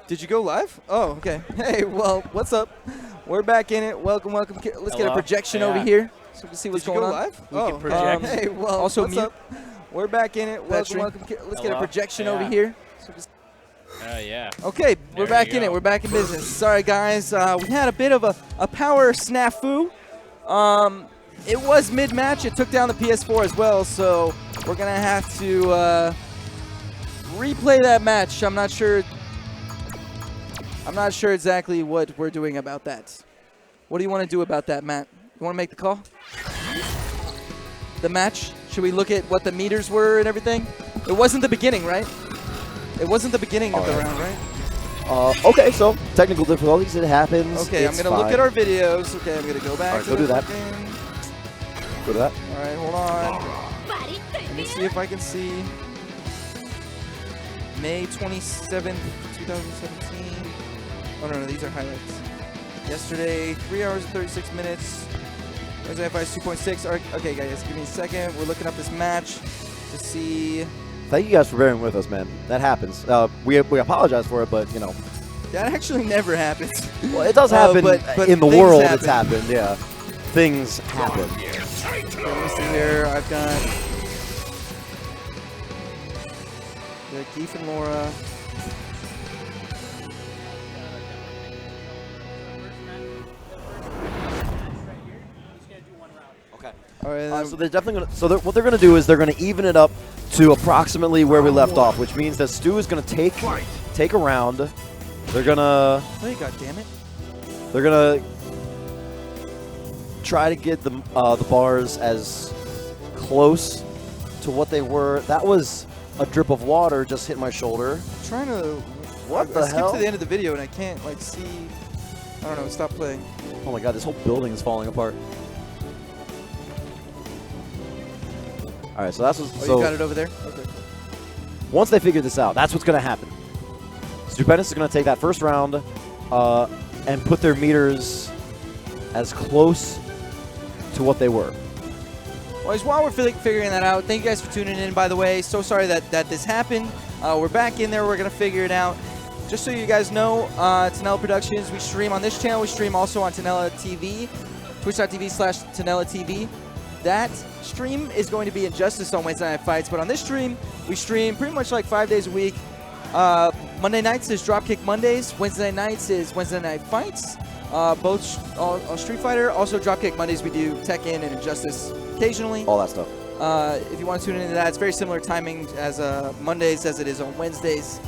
Did you go live? Oh, okay. Hey, well, what's up? We're back in it. Welcome, welcome. Let's get a projection over here so we can see what's going on. Live? We can project. Hey, well, also what's up? We're back in it. Welcome, welcome. Let's get a projection over here. Yeah. Okay, we're back in it. We're back in business. Sorry, guys. We had a bit of a power snafu. It was mid-match. It took down the PS4 as well, so we're going to have to replay that match. I'm not sure exactly what we're doing about that. What do you want to do about that, Matt? You want to make the call? The match? Should we look at what the meters were and everything? It wasn't the beginning, right? It wasn't the beginning of the round, right? Okay, so technical difficulties, it happens. Okay, I'm going to look at our videos. Okay, I'm going to go back to go do that. Go to that. All right, hold on. Let me see if I can see. May 27th, 2017. Oh, no, these are highlights. Yesterday, 3 hours and 36 minutes. Wednesday, 2.6. Okay, guys, give me a second. We're looking up this match to see. Thank you guys for bearing with us, man. That happens. We apologize for it, but, you know. That actually never happens. Well, it does happen, but in the world it's happened, yeah. Things happen. Okay, let me see here. I've got Keith and Laura. Okay. All right. So they're definitely gonna. So what they're gonna do is they're gonna even it up to approximately where we left off, which means that Stu is gonna take a round. They're gonna. Hey, God damn it! They're gonna try to get the bars as close to what they were. That was a drip of water just hit my shoulder. I'm trying to. What the hell? I skipped to the end of the video and I can't like see. I don't know. Stop playing. Oh my God! This whole building is falling apart. All right, so that's what. Oh, you got it over there. Okay. Once they figure this out, that's what's going to happen. Stupendous is going to take that first round and put their meters as close to what they were. Well, while we're figuring that out, thank you guys for tuning in, by the way. So sorry that this happened. We're back in there. We're going to figure it out. Just so you guys know, Tenella Productions, we stream on this channel. We stream also on Tenella TV, twitch.tv/Tenella TV. That stream is going to be Injustice on Wednesday Night Fights, but on this stream, we stream pretty much like 5 days a week. Monday nights is Dropkick Mondays. Wednesday nights is Wednesday Night Fights. Both Street Fighter, also Dropkick Mondays. We do Tekken and Injustice occasionally. All that stuff. If you want to tune into that, it's very similar timing as Mondays as it is on Wednesdays.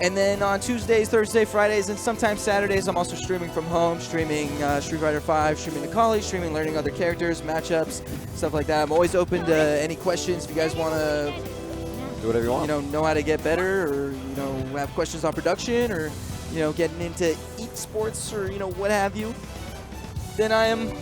And then on Tuesdays, Thursdays, Fridays, and sometimes Saturdays, I'm also streaming from home, streaming Street Fighter 5, streaming the college, streaming learning other characters, matchups, stuff like that. I'm always open to any questions if you guys want to do whatever you want. Know how to get better, or have questions on production, or getting into esports, or what have you. Then I am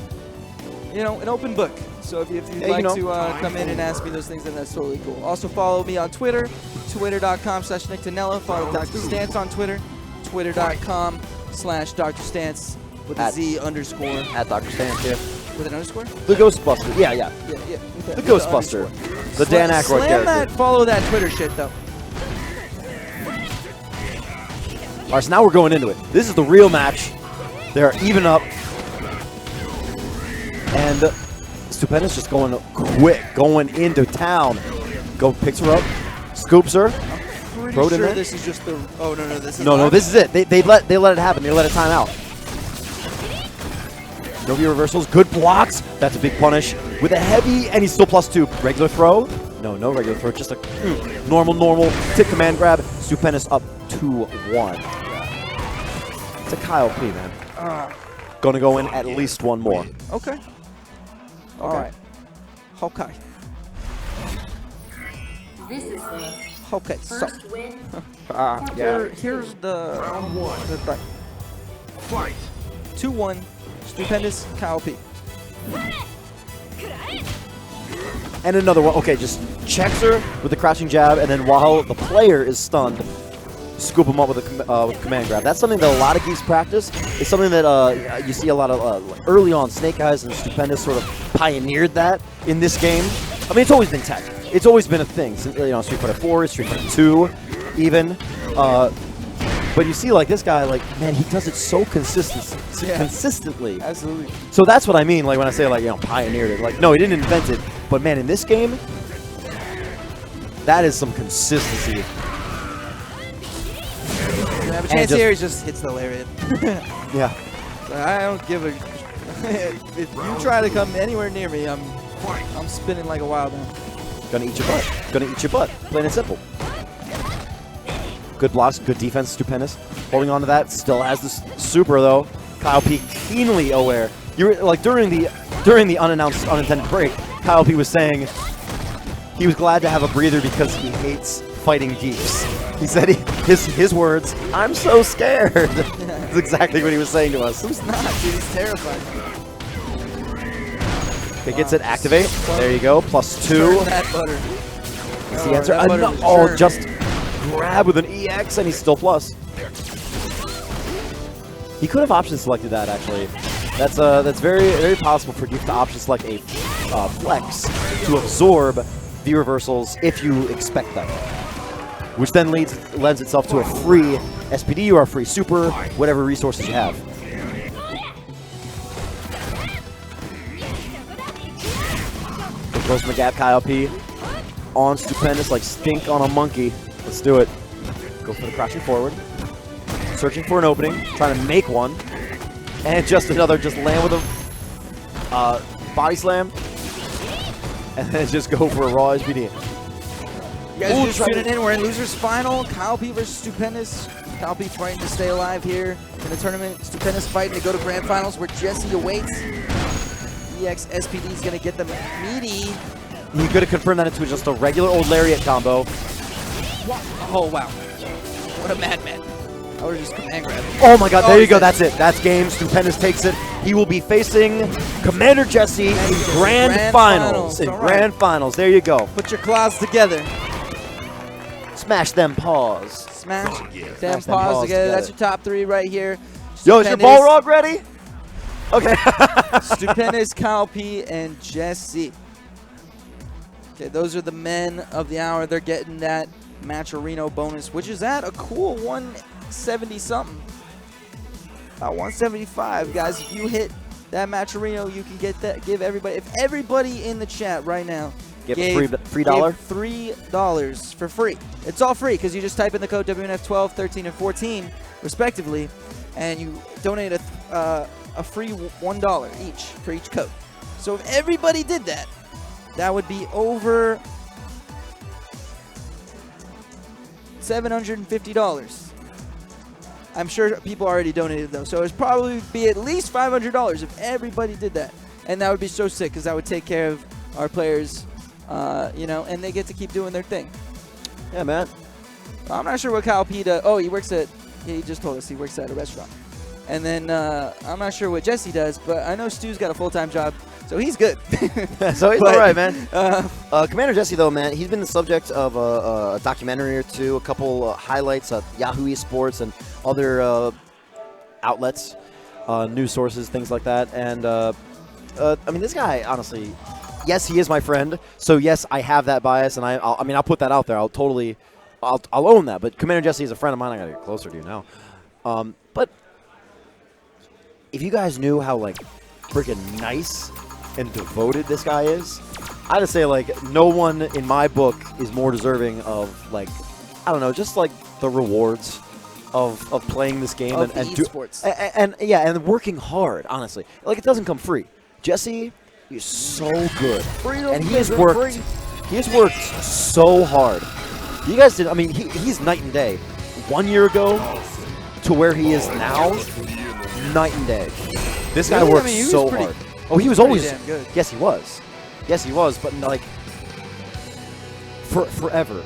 an open book. So if you'd like to come in and ask me those things, then that's totally cool. Also follow me on Twitter, twitter.com/NickTenella. Follow Dr. Stance on Twitter, twitter.com/Dr. Stance with a Z underscore. At Dr. Stance, yeah. With an underscore? The Ghostbuster, yeah. The Ghostbuster. The Dan Aykroyd character. Follow that Twitter shit, though. All right, so now we're going into it. This is the real match. They're even up. And Stupendous just going quick, going into town. Picks her up, scoops her. I'm pretty sure this is just the. Oh no, this is. No, this is it. They let it happen. They let it time out. No view reversals, good blocks. That's a big punish with a heavy, and he's still +2. Regular throw? No regular throw. Just a normal tip command grab. Stupendous up 2-1. It's a Kyle P, man. Gonna go in at least one more. Okay. All right. Okay. This is the first win. Here's the round one. Fight. 2-1. Stupendous Kyle P. And another one. Okay, just checks her with the crouching jab, and then while the player is stunned, scoop him up with a command grab. That's something that a lot of geeks practice. It's something that you see a lot of early on. Snake Eyes and Stupendous sort of pioneered that in this game. I mean, it's always been tech. It's always been a thing. Street Fighter 4, Street Fighter 2, even. But you see, like, this guy, like, man, he does it so consistently. Absolutely. So that's what I mean, like, when I say, like, you know, pioneered it. Like, no, he didn't invent it. But, man, in this game, that is some consistency. You have a chance here, he just hits the lariat. Yeah. I don't give a... if you try to come anywhere near me, I'm spinning like a wild man. Gonna eat your butt. Gonna eat your butt. Plain and simple. Good blocks, good defense, stupendous. Holding on to that, still has this super though. Kyle P keenly aware. You're like during the unannounced, unintended break, Kyle P was saying he was glad to have a breather because he hates fighting geeks. He said his words, "I'm so scared." That's exactly what he was saying to us. Who's not, dude? He's terrified. Okay, gets it, activate. There you go, +2. Turn that butter. That's the answer. Oh, just grab with an EX and he's still plus. He could have option selected that actually. That's very possible for you to option select a flex to absorb V reversals if you expect them, which then lends itself to a free SPD or a free super, whatever resources you have. Close the gap, Kyle P. On stupendous like stink on a monkey. Let's do it. Go for the crouching forward. Searching for an opening, trying to make one. And just land with a body slam. And then just go for a raw SPD. You guys are just tuning in. We're in Loser's Final. Kyle P versus Stupendous. Kyle P fighting to stay alive here in the tournament. Stupendous fighting to go to Grand Finals where Jesse awaits. EX SPD is going to get them meaty. He could have confirmed that into just a regular old lariat combo. Oh, wow. What a madman. I would have just command grabbed him. Oh my god, there you go. That's it. That's game. Stupendous takes it. He will be facing Commander Jesse in Grand Finals. In Grand Finals. There you go. Put your claws together. Smash them paws. Smash them paws together. That's your top three right here. Yo, is your ball rog ready? Okay. Stupendous, Kyle P, and Jesse. Okay, those are the men of the hour. They're getting that Matcherino bonus, which is at a cool 170-something. About 175, guys. If you hit that Matcherino, you can get that. Give everybody, if everybody in the chat right now Give free dollar? $3 for free. It's all free because you just type in the code WNF12, 13, and 14, respectively, and you donate a free $1 each for each code. So if everybody did that, that would be over $750. I'm sure people already donated though, so it'd probably be at least $500 if everybody did that, and that would be so sick because that would take care of our players, you know, and they get to keep doing their thing. Yeah, man. I'm not sure what Kyle P does. Oh, he just told us he works at a restaurant. And then I'm not sure what Jesse does, but I know Stu's got a full-time job, so he's good. So he's all right, man. Commander Jesse, though, man, he's been the subject of a documentary or two, a couple highlights of Yahoo Esports and other outlets, news sources, things like that. And, I mean, this guy, honestly, yes, he is my friend. So, yes, I have that bias, and I mean, I'll put that out there. I'll own that. But Commander Jesse is a friend of mine. I got to get closer to you now. But if you guys knew how, like, freaking nice and devoted this guy is, I'd say, like, no one in my book is more deserving of, like, I don't know, just, like, the rewards of playing this game and esports. And working hard, honestly. Like, it doesn't come free. Jesse is so good. And he has worked so hard. You guys did, I mean, he's night and day. 1 year ago to where he is now, night and day. This guy worked so hard. Oh, he was always damn good. Yes, he was. Yes, he was. But like, forever.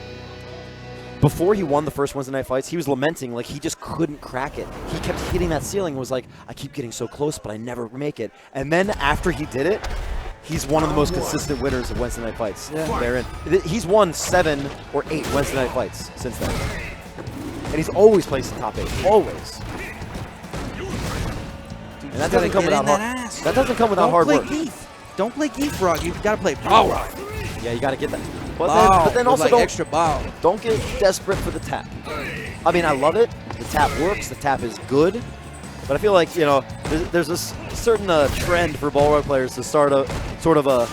Before he won the first Wednesday night fights, he was lamenting like he just couldn't crack it. He kept hitting that ceiling. Was like, I keep getting so close, but I never make it. And then after he did it, he's one of the most consistent winners of Wednesday night fights. Yeah. He's won 7 or 8 Wednesday night fights since then. And he's always placed in top 8. Always. And that doesn't come without hard. That doesn't come without hard work. Don't play Geef Rock. You've got to play Ball Rock. Yeah, you got to get that. But then also like don't extra ball. Don't get desperate for the tap. I mean, I love it. The tap works, the tap is good. But I feel like, you know, there's a certain trend for Balrog players to start a sort of a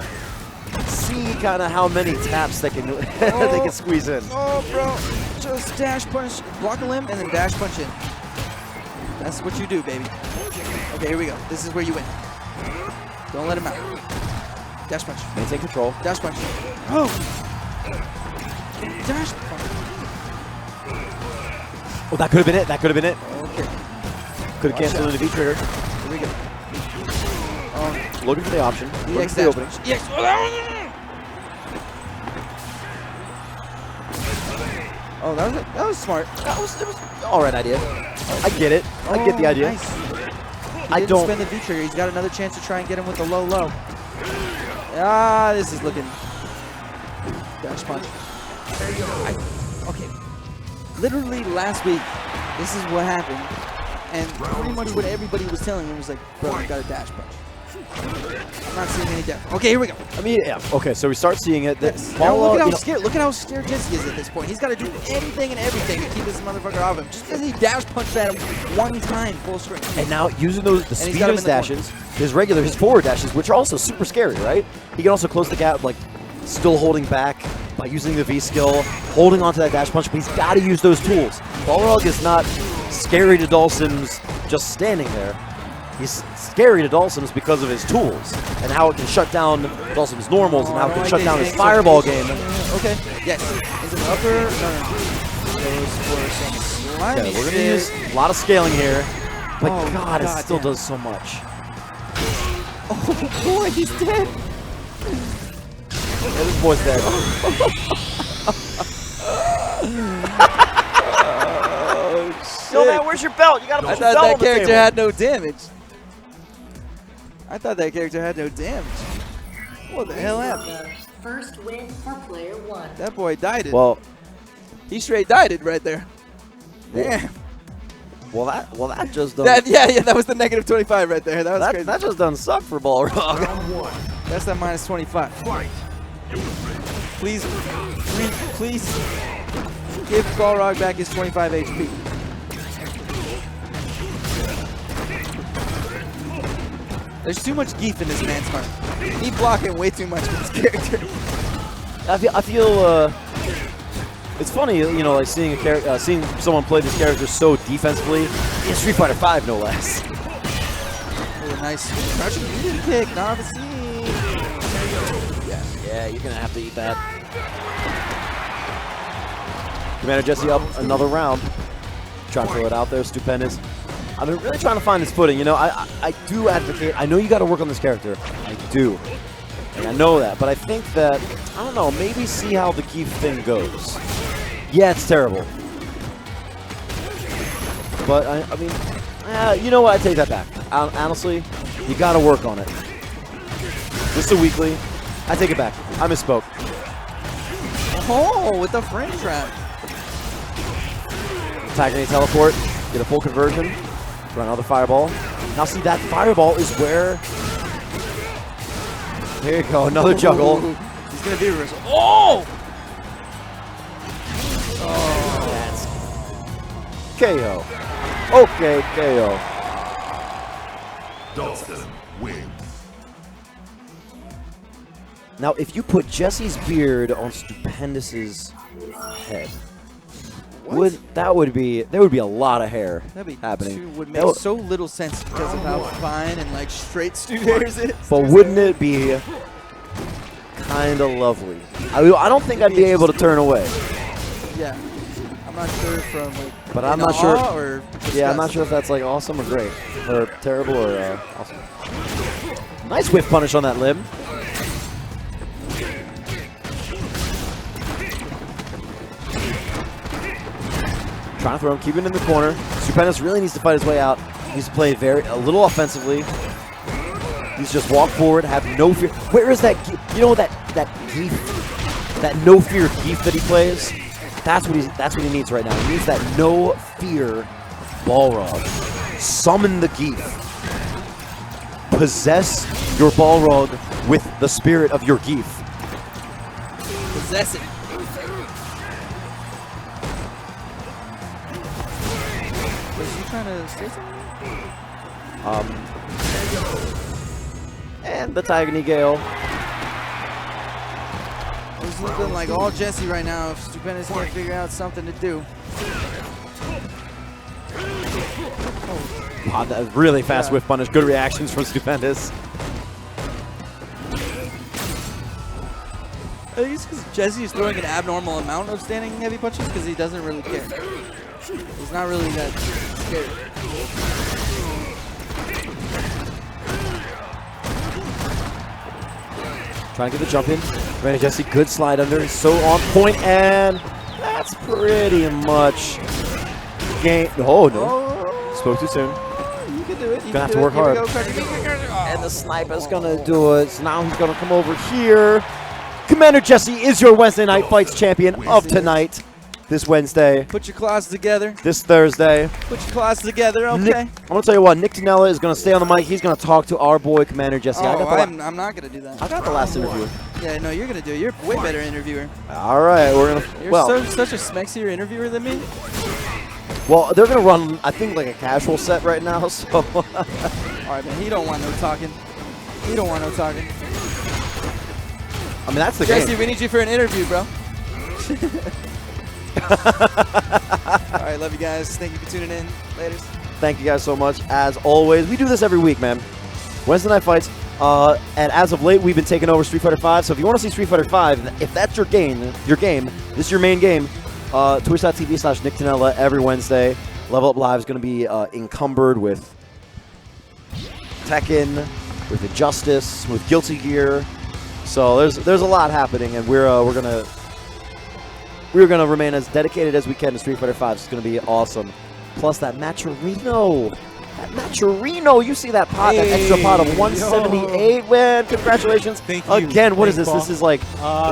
see kind of how many taps they can they can squeeze in. Oh, bro. Just dash punch, block a limb, and then dash punch in. That's what you do, baby. Okay, here we go. This is where you win. Don't let him out. Dash punch. Maintain control. Dash punch. Oh! Dash punch. Oh, that could have been it. That could have been it. Okay. Could have canceled the V trigger. Here we go. Oh. Looking for the option. Looking EX for the dash opening. punch. EX. Oh, that was smart. It was all right idea. I get it. I get the idea. Nice. I don't spend the V trigger. He's got another chance to try and get him with the low. Ah, this is looking. Dash punch. Okay. Literally last week, this is what happened, and pretty much what everybody was telling him was like, bro, you got a dash punch. I'm not seeing any depth. Okay, here we go. I mean, yeah. Okay, so we start seeing it. Yes. Now look at how scared. Look at how scared Jesse is at this point. He's got to do anything and everything to keep this motherfucker off him. Just because he dash punched at him one time, full strength. And now using the speed of his dashes, his forward dashes, which are also super scary, right? He can also close the gap, like still holding back by using the V skill, holding onto that dash punch. But he's got to use those tools. Balrog is not scary to Dhalsim's just standing there. He's scary to Dhalsim's because of his tools and how it can shut down Dhalsim's normals and how it can shut down his fireball game. Okay, yes. Is it upper? No. Goes for some slimy Okay, we're going to use a lot of scaling here. But Oh, God, it God still damn. does so much. Oh boy, he's dead. Yeah, this boy's dead. Oh, shit. Yo, man, where's your belt? You got to I put your thought belt that on the character table. had no damage. What the hell happened? First win for player one. That boy died it. Well, He straight died it right there. Damn. that just doesn't. That was the negative 25 right there. That was crazy. That just doesn't suck for Balrog. Round one. That's that minus 25. Fight. Please give Balrog back his 25 HP. There's too much geef in this man's heart. He's blocking way too much with this character. I feel it's funny, you know, like seeing seeing someone play this character so defensively in Street Fighter V, no less. Ooh, nice crouching Indian kick, novice. Yeah, you're gonna have to eat that. Commander Jesse up another round. Trying to throw it out there, stupendous. I've been really trying to find his footing. You know, I do advocate. I know you got to work on this character. I do. And I know that. But I think that, I don't know, maybe see how the Keith thing goes. Yeah, it's terrible. But, I mean, you know what? I take that back. Honestly, you got to work on it. This is a weekly. I take it back. I misspoke. Oh, with the frame trap. Attack any teleport. Get a full conversion. Run another fireball. Now see, that fireball is where... There you go, another juggle. Ooh, he's going to do reversal. Oh! That's KO. Okay, KO. Dhalsim wins. Now, if you put Jesse's beard on Stupendous' head, there would be a lot of hair happening. Would make so little sense because of how fine and like straight Stu hairs is. But wouldn't it be kind of lovely? I don't think I'd be able to turn away. Yeah, I'm not sure from like. But I'm not sure. Or Yeah, I'm not sure if that's like awesome or great, or terrible or awesome. Nice whiff punish on that limb. Trying to throw him, keeping him in the corner. Stupendous really needs to fight his way out. He needs to play a little offensively. He's just walk forward, have no fear. Where is that? You know that geef, that no fear geef that he plays. That's what he needs right now. He needs that no fear Balrog. Summon the geef. Possess your Balrog with the spirit of your geef. Possess it. trying to say something? And the Tiger Knee Gale. It's looking like all Jesse right now if Stupendous can't figure out something to do. Wow, that was really fast whiff punish. Good reactions from Stupendous. I think it's because Jesse is throwing an abnormal amount of standing heavy punches because he doesn't really care. He's not really that scared. Trying to get the jump in. Randy Jesse, good slide under. He's so on point, and that's pretty much game. Oh, no. Spoke too soon. You can do it. Gonna have to work hard. And the sniper's gonna do it. So now he's gonna come over here. Commander Jesse is your Wednesday Night Fights champion of tonight. This Wednesday. Put your claws together. This Thursday. Put your claws together, okay? Nick, I'm gonna tell you what, Nick Tonella is gonna stay on the mic. He's gonna talk to our boy Commander Jesse. Oh, I'm not gonna do that. I got the last interview. Yeah, no, you're gonna do it. You're a way better interviewer. All right, we're gonna. You're such a smexier interviewer than me. Well, they're gonna run, I think, like a casual set right now. So. All right, man. He don't want no talking. He don't want no talking. I mean, that's the Jesse, game. we need you for an interview, bro. All right, love you guys. Thank you for tuning in. Later. Thank you guys so much. As always, we do this every week, man. Wednesday Night Fights. And as of late, we've been taking over Street Fighter V. So if you want to see Street Fighter V, if that's your game, this is your main game, twitch.tv/Nick Tonella every Wednesday. Level Up Live is going to be encumbered with Tekken, with Injustice, with Guilty Gear. So there's a lot happening, and we're gonna remain as dedicated as we can to Street Fighter V. It's gonna be awesome. Plus that Maturino. You see that pot, that extra pot of 178, man. Congratulations. Thank you. Again, what is this? Paul. This is like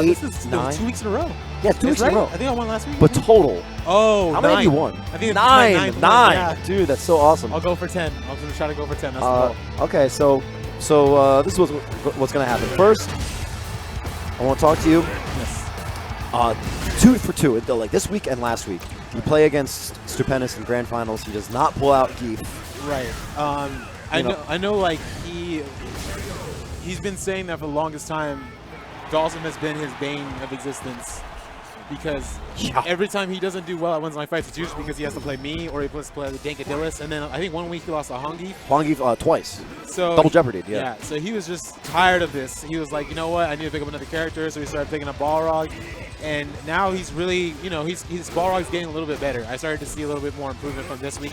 This is 9? 2 weeks in a row. Yeah, 2 weeks in a row. I think I won last week. But total. Oh, How many have you won? I think it's Nine. my ninth one, Nine. yeah. Dude, that's so awesome. I'll go for 10. I'm going to try to go for 10. That's the goal. Okay, so this is what's going to happen. First, I want to talk to you. Yes. 2 for 2, like this week and last week. You play against Stupendous in grand finals. He does not pull out Geef. Right. I know. Like he's been saying that for the longest time. Dawson has been his bane of existence because every time he doesn't do well at Wednesday Night Fights, it's usually because he has to play me or he has to play Dankadillis. And then I think 1 week he lost to Hongi. Hongi twice. So Double Jeopardy. Yeah. So he was just tired of this. He was like, you know what? I need to pick up another character. So he started picking up Balrog. And now he's really, his Balrog's getting a little bit better. I started to see a little bit more improvement from this week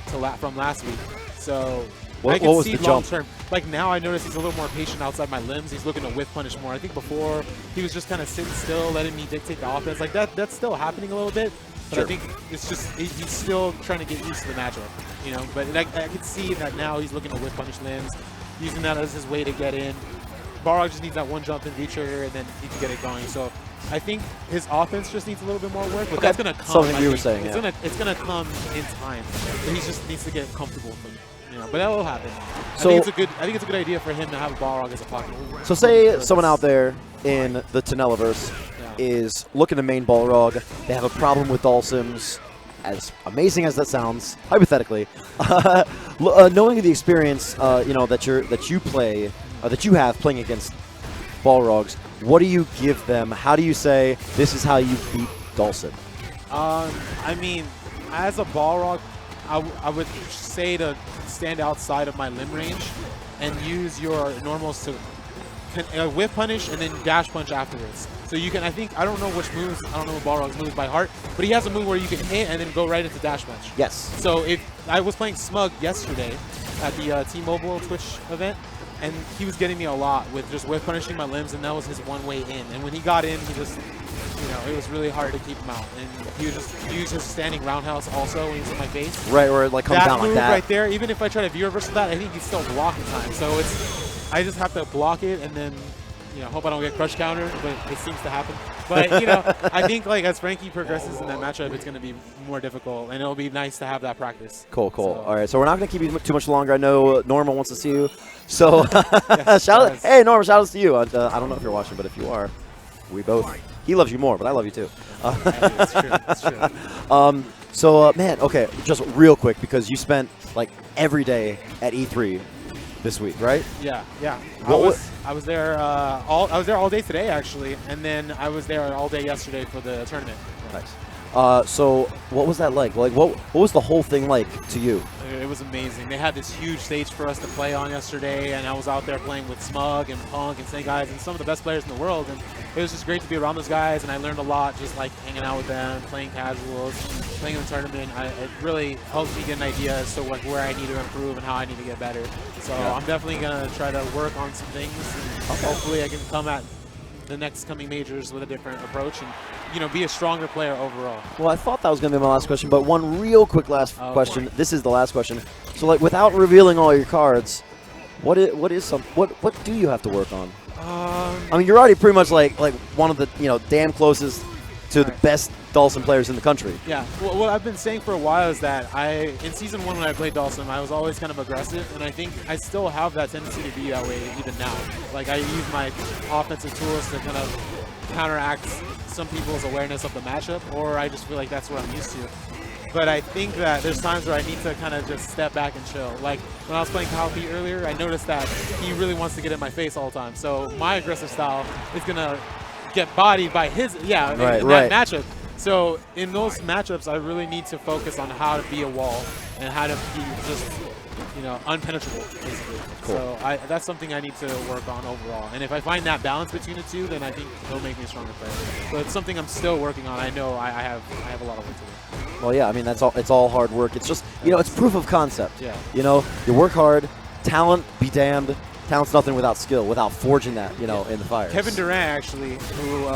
from last week. So I can see long term. Like now I notice he's a little more patient outside my limbs. He's looking to whiff punish more. I think before he was just kind of sitting still, letting me dictate the offense. Like that's still happening a little bit. But I think it's just he's still trying to get used to the matchup. But I can see that now he's looking to whiff punish limbs, using that as his way to get in. Balrog just needs that one jump in V-trigger and then he can get it going. So I think his offense just needs a little bit more work, but that's gonna come. Something you were saying, it's gonna come in time. But he just needs to get comfortable with it. But that will happen. So I think it's a good idea for him to have a Balrog as a pocket. So say someone out there in the Tonellaverse is looking to main Balrog. They have a problem with Dhalsims. As amazing as that sounds, hypothetically, knowing the experience, that you have playing against Balrogs, what do you give them? How do you say this is how you beat Dhalsim? I mean, as a Balrog, I would say to stand outside of my limb range and use your normals to whiff punish and then dash punch afterwards. So you can, I don't know which moves, I don't know Balrog's moves by heart, but he has a move where you can hit and then go right into dash punch. Yes. So if I was playing Smug yesterday at the T-Mobile Twitch event, and he was getting me a lot with just whiff punishing my limbs, and that was his one way in. And when he got in, he just, it was really hard to keep him out. And he would just use his standing roundhouse also when he's in my face. Right, where it like comes down like that. That move right there, even if I try to view reversal that, I think he's still blocking time. So I just have to block it and then, hope I don't get crush countered, but it seems to happen. But, I think like as Frankie progresses in that matchup, it's going to be more difficult, and it'll be nice to have that practice. Cool. So. All right, so we're not going to keep you too much longer. I know Norma wants to see you. So, Yes, hey, Norma, shout outs to you. I don't know if you're watching, but if you are, we both. He loves you more, but I love you too. It's true. So, man, okay, just real quick, because you spent like every day at E3 this week, right? Yeah, yeah. What I was there all day today actually, and then I was there all day yesterday for the tournament. Nice. So what was that like? Like, what was the whole thing like to you? It was amazing. They had this huge stage for us to play on yesterday, and I was out there playing with Smug and Punk and Snake Eyes and some of the best players in the world. And it was just great to be around those guys, and I learned a lot just like hanging out with them, playing casuals, playing in the tournament. It really helped me get an idea as to where I need to improve and how I need to get better. So I'm definitely going to try to work on some things, and hopefully I can come at the next coming majors with a different approach and, you know, be a stronger player overall. Well, I thought that was going to be my last question, but one real quick last question. This is the last question. So, like, without revealing all your cards, what do you have to work on? I mean, you're already pretty much like one of the damn closest to the best Dhalsim players in the country. Yeah. Well, what I've been saying for a while is that in Season 1 when I played Dhalsim, I was always kind of aggressive, and I think I still have that tendency to be that way even now. Like, I use my offensive tools to kind of counteract some people's awareness of the matchup, or I just feel like that's what I'm used to. But I think that there's times where I need to kind of just step back and chill. Like, when I was playing Kyle P earlier, I noticed that he really wants to get in my face all the time. So my aggressive style is going to get bodied by his, in that matchup. So in those matchups, I really need to focus on how to be a wall and how to be just, unpenetrable, basically. Cool. So that's something I need to work on overall. And if I find that balance between the two, then I think it'll make me a stronger player. But it's something I'm still working on. I know I have a lot of work to do. Well, yeah, I mean, it's all hard work. It's just, it's proof of concept. Yeah. You work hard, talent be damned. Talent's nothing without skill, without forging that, in the fire. Kevin Durant, actually, who,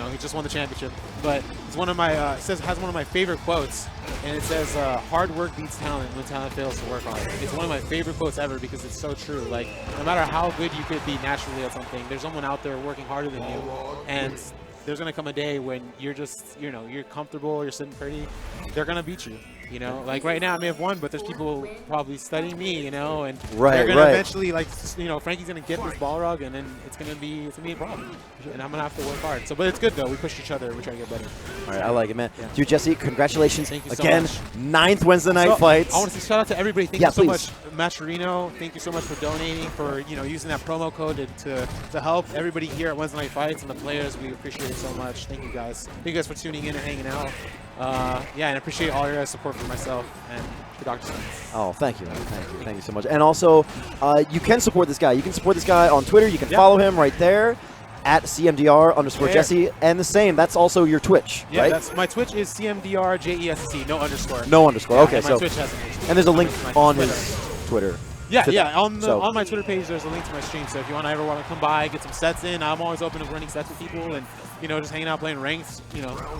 he just won the championship, but it's one of my, has one of my favorite quotes, and it says, hard work beats talent when talent fails to work on it. It's one of my favorite quotes ever because it's so true. Like, no matter how good you could be naturally at something, there's someone out there working harder than you, and there's going to come a day when you're just, you're comfortable, you're sitting pretty, they're going to beat you. Like right now I may have won, but there's people probably studying me, and they're gonna eventually, like, Frankie's gonna get this ball rug, and then it's gonna be a problem, and I'm gonna have to work hard. So, but it's good though. We pushed each other. We try to get better. All right, I like it, man. Yeah. Dude, Jesse, congratulations Thank you so again. much. 9th Wednesday night fights. I want to say shout out to everybody. Thank you so much, Mascherino. Thank you so much for donating, for using that promo code to help everybody here at Wednesday night fights and the players. We appreciate it so much. Thank you guys. Thank you guys for tuning in and hanging out. And I appreciate all your guys' support for myself and for Dr. Science. Oh, thank you, man. Thank you so much. And also, you can support this guy. You can support this guy on Twitter. You can follow him right there at CMDR_Jesse. And the same, that's also your Twitch, yeah, right? That's my Twitch is CMDRJESC, no underscore. No underscore. Yeah, okay, and so my Twitch has an underscore. and there's a link on his Twitter. Yeah, on my Twitter page, there's a link to my stream. So if you ever want to come by, get some sets in, I'm always open to running sets with people and just hanging out playing ranks.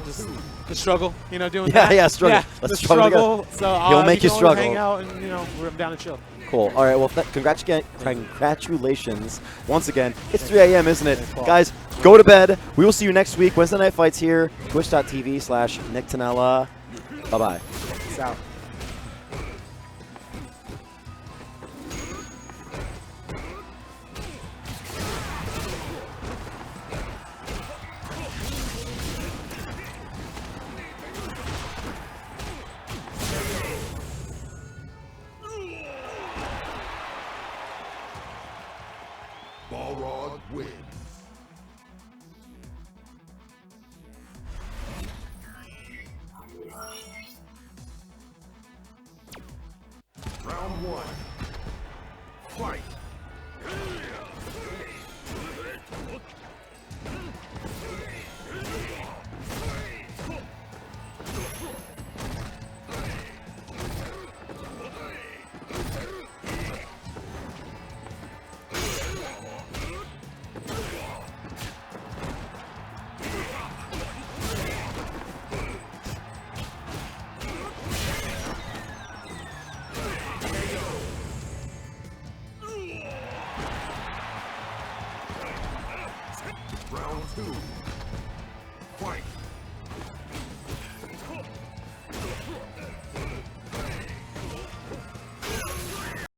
Just the struggle. Doing that. Yeah, struggle. Yeah, Let's the struggle. So he'll make you struggle. Hang out and we're down to chill. Cool. All right. Well, congratulations once again. It's 3 a.m., isn't it, guys? Go to bed. We will see you next week. Wednesday Night Fights here. Twitch.tv/NickTanella. Bye bye. Peace out. Balrog wins. Round 1. Fight. Round 2.